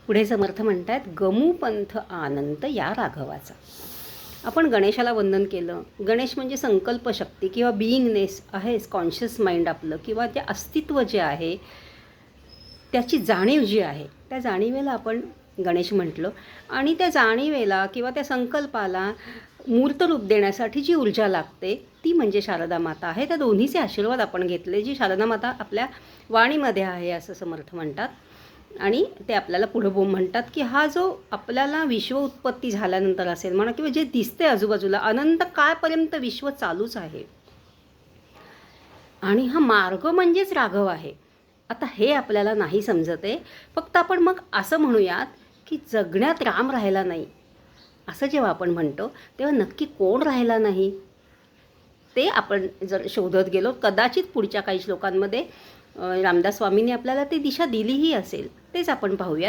पुढे समर्थ म्हणतात, गमू पंथ आनंद या राघवाचा. आपण गणेशाला वंदन केलं. गणेश म्हणजे संकल्पशक्ती किंवा बिईंगनेस आहे, कॉन्शियस माइंड आपलं, किंवा ते अस्तित्व जे आहे त्याची जाणीव जी आहे, त्या जाणीवेला आपण गणेश म्हटलं. आणि त्या जाणीवेला किंवा त्या संकल्पाला मूर्तरूप देण्यासाठी जी ऊर्जा लागते ती म्हणजे शारदा माता आहे. त्या दोन्हीचे आशीर्वाद आपण घेतले, जी शारदा माता आपल्या वाणीमध्ये आहे असं समर्थ म्हणतात. आणि ते आपल्याला पुढं बोम म्हणतात की हा जो आपल्याला विश्व उत्पत्ती झाल्यानंतर असेल म्हणा, किंवा जे दिसते आजूबाजूला अनंत काळपर्यंत विश्व चालूच आहे, आणि हा मार्ग म्हणजेच राघव आहे. आता हे आपल्याला नाही समजत आहे. फक्त आपण मग असं म्हणूयात की जगण्यात राम राहिला नाही, असं जेव्हा आपण म्हणतो तेव्हा नक्की कोण राहिला नाही ते आपण जर शोधत गेलो, कदाचित पुढच्या काही श्लोकांमध्ये रामदास स्वामींनी आपल्याला ती दिशा दिलीही असेल. तेच आपण पाहूया.